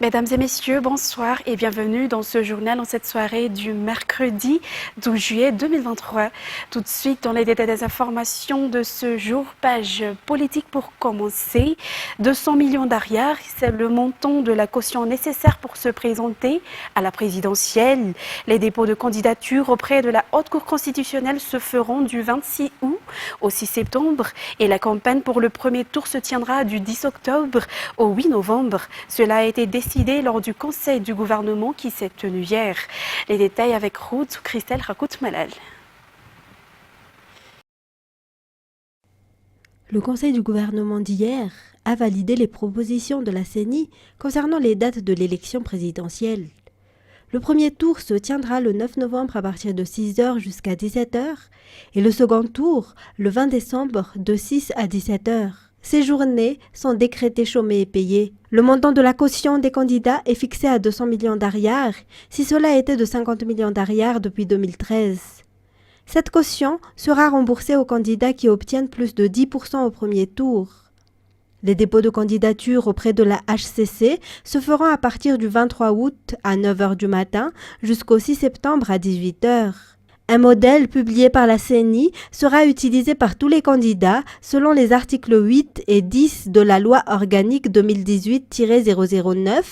Mesdames et messieurs, bonsoir et bienvenue dans ce journal en cette soirée du mercredi 12 juillet 2023. Tout de suite, dans les détails des informations de ce jour, page politique pour commencer. 200 millions d'arrières, c'est le montant de la caution nécessaire pour se présenter à la présidentielle. Les dépôts de candidature auprès de la Haute Cour constitutionnelle se feront du 26 août au 6 septembre et la campagne pour le premier tour se tiendra du 10 octobre au 8 novembre. Cela a été décidé lors du conseil du gouvernement qui s'est tenu hier. Les détails avec Ruth Christelle Rakout-Malal. Le conseil du gouvernement d'hier a validé les propositions de la CENI concernant les dates de l'élection présidentielle. Le premier tour se tiendra le 9 novembre à partir de 6h jusqu'à 17h et le second tour le 20 décembre de 6 à 17h. Ces journées sont décrétées chômées et payées. Le montant de la caution des candidats est fixé à 200 millions d'arrières, si cela était de 50 millions d'arrières depuis 2013. Cette caution sera remboursée aux candidats qui obtiennent plus de 10% au premier tour. Les dépôts de candidature auprès de la HCC se feront à partir du 23 août à 9h du matin jusqu'au 6 septembre à 18h. Un modèle publié par la CENI sera utilisé par tous les candidats selon les articles 8 et 10 de la loi organique 2018-009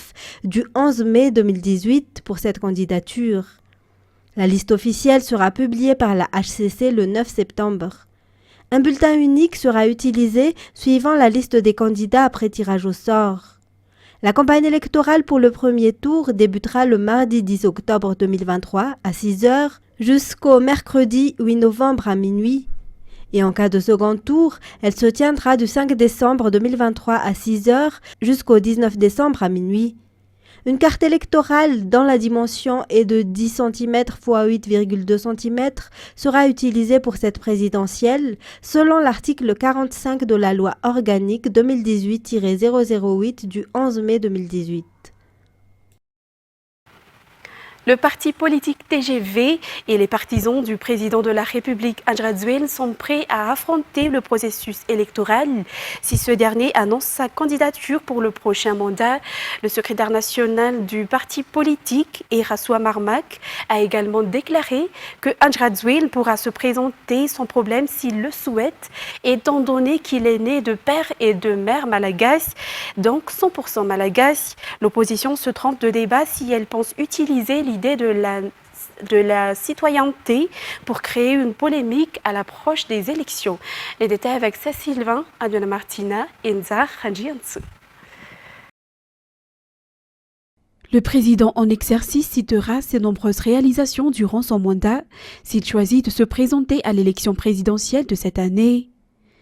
du 11 mai 2018 pour cette candidature. La liste officielle sera publiée par la HCC le 9 septembre. Un bulletin unique sera utilisé suivant la liste des candidats après tirage au sort. La campagne électorale pour le premier tour débutera le mardi 10 octobre 2023 à 6h jusqu'au mercredi 8 novembre à minuit. Et en cas de second tour, elle se tiendra du 5 décembre 2023 à 6h jusqu'au 19 décembre à minuit. Une carte électorale dans la dimension est de 10 cm x 8,2 cm sera utilisée pour cette présidentielle selon l'article 45 de la loi organique 2018-008 du 11 mai 2018. Le parti politique TGV et les partisans du président de la République Andrade sont prêts à affronter le processus électoral si ce dernier annonce sa candidature pour le prochain mandat. Le secrétaire national du parti politique, Erassoua Marmak, a également déclaré que Andrade pourra se présenter sans problème s'il le souhaite, étant donné qu'il est né de père et de mère malagasy, donc 100% malagasy. L'opposition se trompe de débat si elle pense utiliser l'idée de la citoyenneté pour créer une polémique à l'approche des élections. Les détails avec Cécile Sylvain, Adriana Martina et Nzar Hadjiansu. Le président en exercice citera ses nombreuses réalisations durant son mandat s'il choisit de se présenter à l'élection présidentielle de cette année.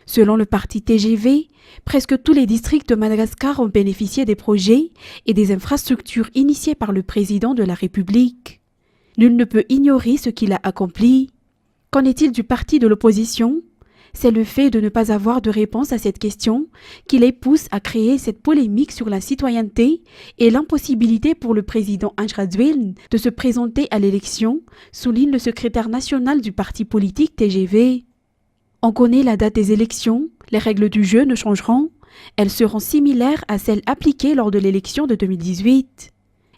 Selon le parti TGV, presque tous les districts de Madagascar ont bénéficié des projets et des infrastructures initiés par le président de la République. Nul ne peut ignorer ce qu'il a accompli. Qu'en est-il du parti de l'opposition? C'est le fait de ne pas avoir de réponse à cette question qui les pousse à créer cette polémique sur la citoyenneté et l'impossibilité pour le président Andrade de se présenter à l'élection, souligne le secrétaire national du parti politique TGV. On connaît la date des élections, les règles du jeu ne changeront, elles seront similaires à celles appliquées lors de l'élection de 2018.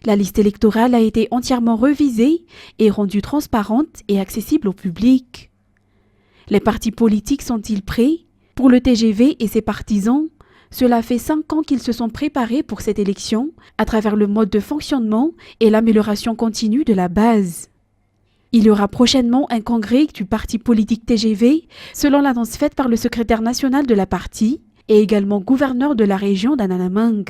La liste électorale a été entièrement revisée et rendue transparente et accessible au public. Les partis politiques sont-ils prêts? Pour le TGV et ses partisans, cela fait 5 ans qu'ils se sont préparés pour cette élection à travers le mode de fonctionnement et l'amélioration continue de la base. Il y aura prochainement un congrès du parti politique TGV, selon l'annonce faite par le secrétaire national de la partie et également gouverneur de la région d'Ananamang.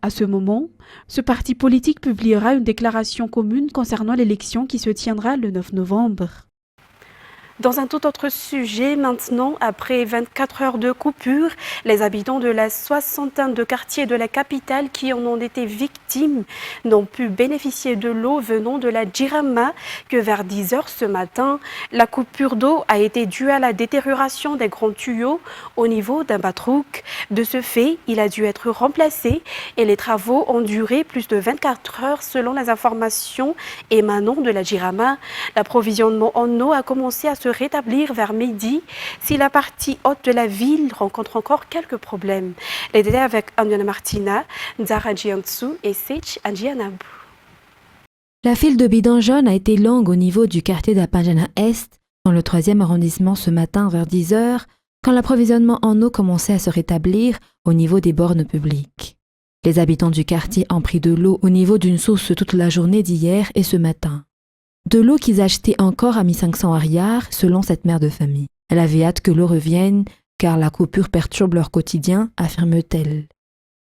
À ce moment, ce parti politique publiera une déclaration commune concernant l'élection qui se tiendra le 9 novembre. Dans un tout autre sujet, maintenant, après 24 heures de coupure, les habitants de la soixantaine de quartiers de la capitale qui en ont été victimes n'ont pu bénéficier de l'eau venant de la Jirama que vers 10 heures ce matin. La coupure d'eau a été due à la détérioration des grands tuyaux au niveau d'un batrouk. De ce fait, il a dû être remplacé et les travaux ont duré plus de 24 heures selon les informations émanant de la Jirama. L'approvisionnement en eau a commencé à se rétablir vers midi si la partie haute de la ville rencontre encore quelques problèmes. Les détails avec Andiana Martina, Nzara Jiansu et Sech Anjianabu. La file de bidons jaunes a été longue au niveau du quartier d'Apanjana Est, dans le 3e arrondissement ce matin vers 10 heures, quand l'approvisionnement en eau commençait à se rétablir au niveau des bornes publiques. Les habitants du quartier ont pris de l'eau au niveau d'une source toute la journée d'hier et ce matin. De l'eau qu'ils achetaient encore à 1500 ariars, selon cette mère de famille. Elle avait hâte que l'eau revienne, car la coupure perturbe leur quotidien, affirme-t-elle.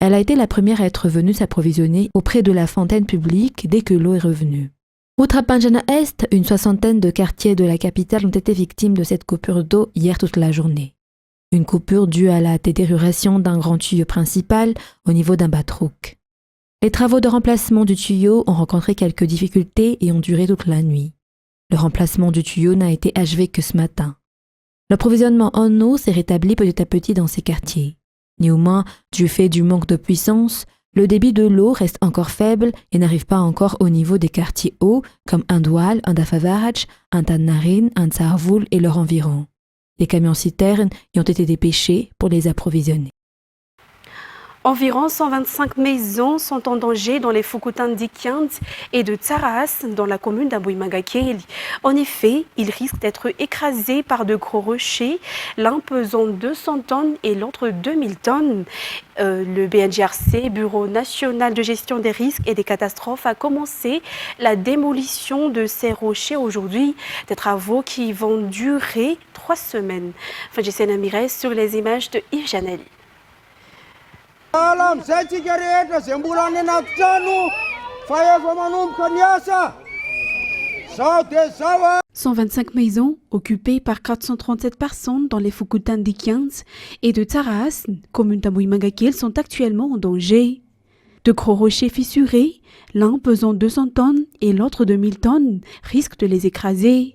Elle a été la première à être venue s'approvisionner auprès de la fontaine publique dès que l'eau est revenue. Outre à Panjana Est, une 60aine de quartiers de la capitale ont été victimes de cette coupure d'eau hier toute la journée. Une coupure due à la détérioration d'un grand tuyau principal au niveau d'un batrouk. Les travaux de remplacement du tuyau ont rencontré quelques difficultés et ont duré toute la nuit. Le remplacement du tuyau n'a été achevé que ce matin. L'approvisionnement en eau s'est rétabli petit à petit dans ces quartiers. Néanmoins, du fait du manque de puissance, le débit de l'eau reste encore faible et n'arrive pas encore au niveau des quartiers hauts comme Indoual, Indafavaraj, Intannarin, Insarvoul et leurs environs. Les camions-citernes y ont été dépêchés pour les approvisionner. Environ 125 maisons sont en danger dans les Fukutans d'Ikiand et de Tsaras dans la commune d'Amboimagakeli. En effet, ils risquent d'être écrasés par de gros rochers, l'un pesant 200 tonnes et l'autre 2000 tonnes. Le BNJRC, Bureau national de gestion des risques et des catastrophes, a commencé la démolition de ces rochers aujourd'hui, des travaux qui vont durer 3 semaines. Fadjisen Amirez sur les images de Yves Janelli. 125 maisons occupées par 437 personnes dans les Fukutans d'Ikians et de Tsaras, commune d'Amboimagakeli, sont actuellement en danger. De gros rochers fissurés, l'un pesant 200 tonnes et l'autre 2000 tonnes, risquent de les écraser.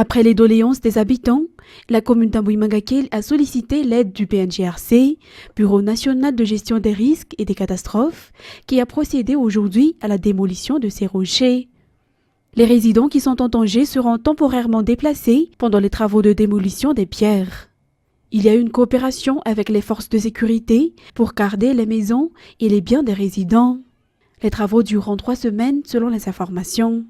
Après les doléances des habitants, la commune d'Amboimagakeli a sollicité l'aide du BNJRC, Bureau national de gestion des risques et des catastrophes, qui a procédé aujourd'hui à la démolition de ces rochers. Les résidents qui sont en danger seront temporairement déplacés pendant les travaux de démolition des pierres. Il y a une coopération avec les forces de sécurité pour garder les maisons et les biens des résidents. Les travaux dureront 3 semaines selon les informations.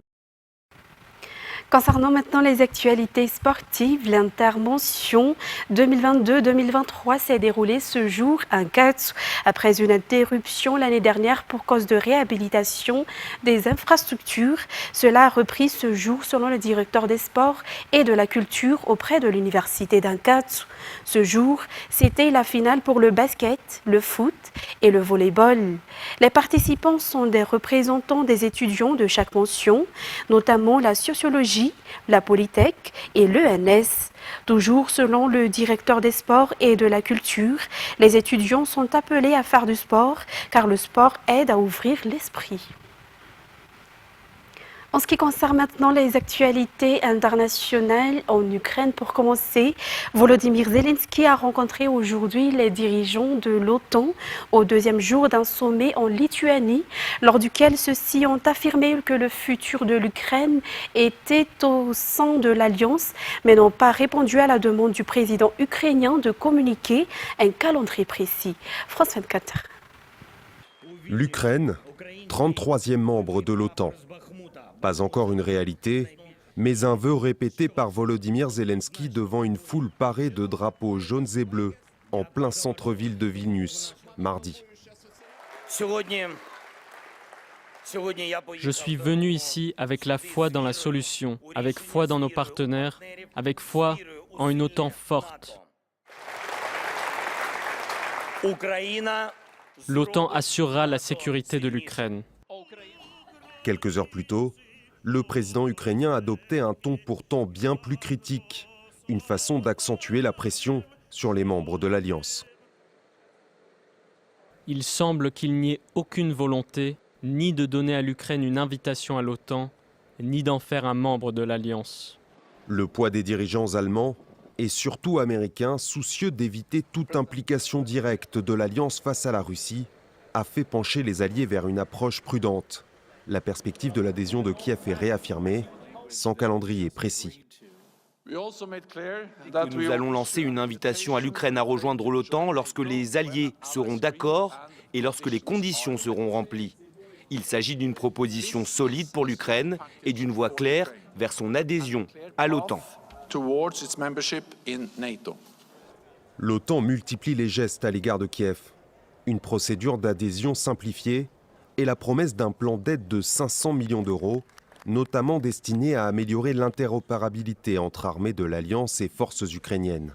Concernant maintenant les actualités sportives, l'intervention 2022-2023 s'est déroulée ce jour à Gatsu après une interruption l'année dernière pour cause de réhabilitation des infrastructures. Cela a repris ce jour selon le directeur des sports et de la culture auprès de l'université d'Ankatsu. Ce jour, c'était la finale pour le basket, le foot et le volleyball. Les participants sont des représentants des étudiants de chaque mention, notamment la sociologie, la Polytech et l'ENS. Toujours selon le directeur des sports et de la culture, les étudiants sont appelés à faire du sport car le sport aide à ouvrir l'esprit. En ce qui concerne maintenant les actualités internationales en Ukraine, pour commencer, Volodymyr Zelensky a rencontré aujourd'hui les dirigeants de l'OTAN au 2e jour d'un sommet en Lituanie, lors duquel ceux-ci ont affirmé que le futur de l'Ukraine était au sein de l'Alliance, mais n'ont pas répondu à la demande du président ukrainien de communiquer un calendrier précis. France 24. L'Ukraine, 33e membre de l'OTAN. Pas encore une réalité, mais un vœu répété par Volodymyr Zelensky devant une foule parée de drapeaux jaunes et bleus en plein centre-ville de Vilnius, mardi. Je suis venu ici avec la foi dans la solution, avec foi dans nos partenaires, avec foi en une OTAN forte. L'OTAN assurera la sécurité de l'Ukraine. Quelques heures plus tôt, le président ukrainien adoptait un ton pourtant bien plus critique, une façon d'accentuer la pression sur les membres de l'Alliance. Il semble qu'il n'y ait aucune volonté ni de donner à l'Ukraine une invitation à l'OTAN, ni d'en faire un membre de l'Alliance. Le poids des dirigeants allemands et surtout américains, soucieux d'éviter toute implication directe de l'Alliance face à la Russie, a fait pencher les alliés vers une approche prudente. La perspective de l'adhésion de Kiev est réaffirmée, sans calendrier précis. Nous allons lancer une invitation à l'Ukraine à rejoindre l'OTAN lorsque les alliés seront d'accord et lorsque les conditions seront remplies. Il s'agit d'une proposition solide pour l'Ukraine et d'une voie claire vers son adhésion à l'OTAN. L'OTAN multiplie les gestes à l'égard de Kiev. Une procédure d'adhésion simplifiée et la promesse d'un plan d'aide de 500 millions d'euros, notamment destiné à améliorer l'interopérabilité entre armées de l'Alliance et forces ukrainiennes.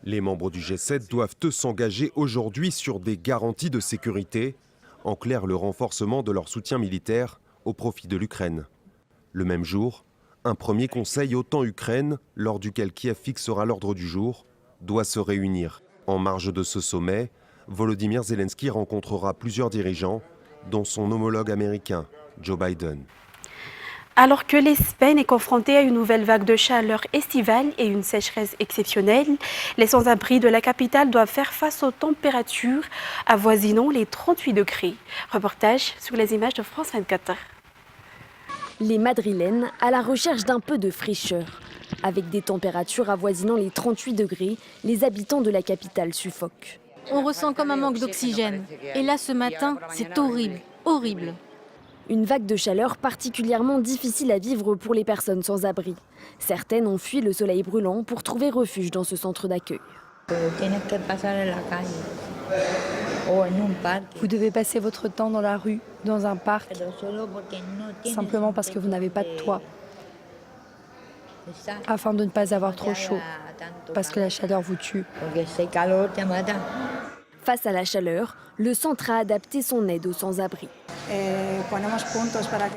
Les membres du G7 doivent eux s'engager aujourd'hui sur des garanties de sécurité, en clair le renforcement de leur soutien militaire au profit de l'Ukraine. Le même jour, un premier conseil OTAN-Ukraine, lors duquel Kiev fixera l'ordre du jour, doit se réunir. En marge de ce sommet, Volodymyr Zelensky rencontrera plusieurs dirigeants, dont son homologue américain, Joe Biden. Alors que l'Espagne est confrontée à une nouvelle vague de chaleur estivale et une sécheresse exceptionnelle, les sans-abri de la capitale doivent faire face aux températures avoisinant les 38 degrés. Reportage sur les images de France 24. Les Madrilènes à la recherche d'un peu de fraîcheur. Avec des températures avoisinant les 38 degrés, les habitants de la capitale suffoquent. On ressent comme un manque d'oxygène. Et là, ce matin, c'est horrible, horrible. Une vague de chaleur particulièrement difficile à vivre pour les personnes sans abri. Certaines ont fui le soleil brûlant pour trouver refuge dans ce centre d'accueil. Vous devez passer votre temps dans la rue, dans un parc, simplement parce que vous n'avez pas de toit, afin de ne pas avoir trop chaud, parce que la chaleur vous tue. Face à la chaleur, le centre a adapté son aide aux sans-abri.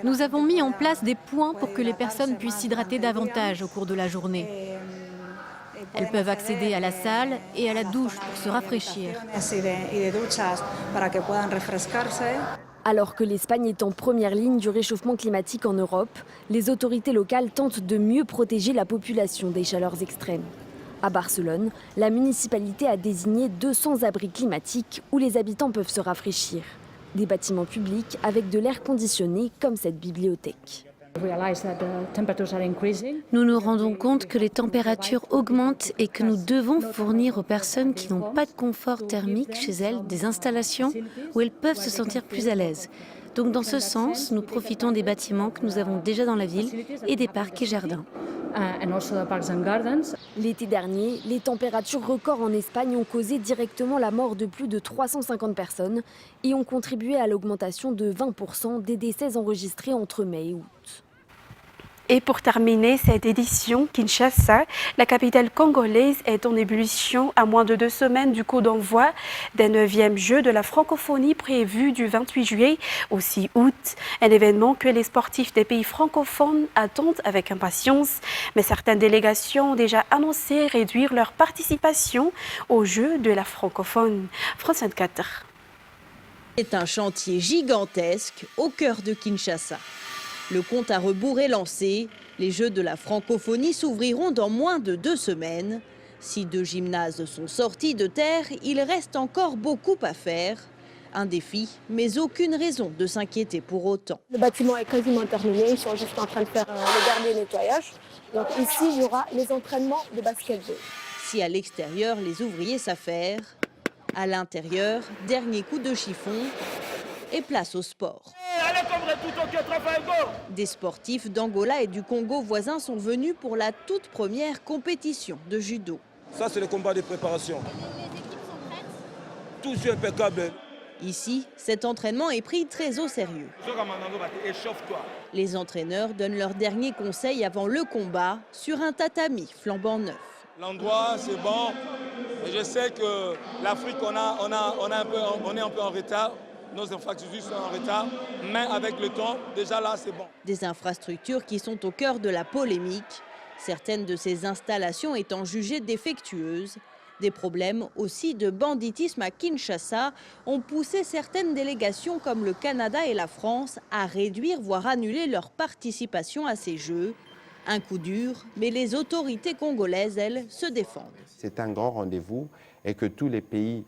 Nous avons mis en place des points pour que les personnes puissent s'hydrater davantage au cours de la journée. Elles peuvent accéder à la salle et à la douche pour se rafraîchir. Alors que l'Espagne est en première ligne du réchauffement climatique en Europe, les autorités locales tentent de mieux protéger la population des chaleurs extrêmes. À Barcelone, la municipalité a désigné 200 abris climatiques où les habitants peuvent se rafraîchir. Des bâtiments publics avec de l'air conditionné comme cette bibliothèque. Nous nous rendons compte que les températures augmentent et que nous devons fournir aux personnes qui n'ont pas de confort thermique chez elles des installations où elles peuvent se sentir plus à l'aise. Donc dans ce sens, nous profitons des bâtiments que nous avons déjà dans la ville et des parcs et jardins. L'été dernier, les températures records en Espagne ont causé directement la mort de plus de 350 personnes et ont contribué à l'augmentation de 20% des décès enregistrés entre mai et août. Et pour terminer cette édition, Kinshasa, la capitale congolaise, est en ébullition à moins de 2 semaines du coup d'envoi des 9e Jeux de la francophonie prévus du 28 juillet au 6 août. Un événement que les sportifs des pays francophones attendent avec impatience. Mais certaines délégations ont déjà annoncé réduire leur participation aux Jeux de la francophone. France 24. C'est un chantier gigantesque au cœur de Kinshasa. Le compte à rebours est lancé. Les Jeux de la francophonie s'ouvriront dans moins de 2 semaines. Si 2 gymnases sont sortis de terre, il reste encore beaucoup à faire. Un défi, mais aucune raison de s'inquiéter pour autant. Le bâtiment est quasiment terminé, ils sont juste en train de faire le dernier nettoyage. Donc ici, il y aura les entraînements de basketball. Si à l'extérieur, les ouvriers s'affairent, à l'intérieur, dernier coup de chiffon et place au sport. Des sportifs d'Angola et du Congo voisin sont venus pour la toute première compétition de judo. Ça, c'est le combat de préparation. Tout est impeccable. Ici, cet entraînement est pris très au sérieux. Les entraîneurs donnent leurs derniers conseils avant le combat sur un tatami flambant neuf. L'endroit, c'est bon. Et je sais que l'Afrique, on est un peu en retard. Nos infrastructures sont en retard, mais avec le temps, déjà là, c'est bon. Des infrastructures qui sont au cœur de la polémique, certaines de ces installations étant jugées défectueuses. Des problèmes aussi de banditisme à Kinshasa ont poussé certaines délégations comme le Canada et la France à réduire, voire annuler leur participation à ces Jeux. Un coup dur, mais les autorités congolaises, elles, se défendent. C'est un grand rendez-vous et que tous les pays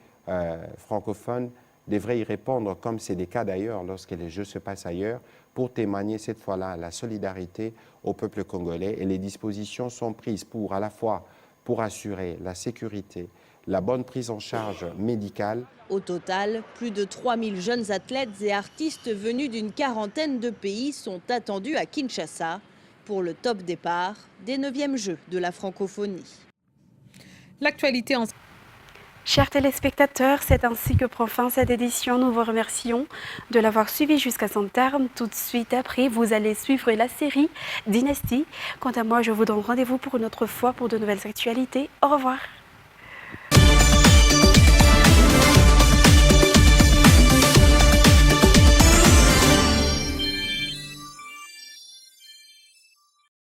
francophones devraient y répondre, comme c'est le cas d'ailleurs lorsque les Jeux se passent ailleurs, pour témoigner cette fois-là la solidarité au peuple congolais. Et les dispositions sont prises pour à la fois pour assurer la sécurité, la bonne prise en charge médicale. Au total, plus de 3000 jeunes athlètes et artistes venus d'une quarantaine de pays sont attendus à Kinshasa pour le top départ des 9e Jeux de la francophonie. L'actualité en... Chers téléspectateurs, c'est ainsi que prend fin cette édition. Nous vous remercions de l'avoir suivi jusqu'à son terme. Tout de suite après, vous allez suivre la série Dynastie. Quant à moi, je vous donne rendez-vous pour une autre fois pour de nouvelles actualités. Au revoir.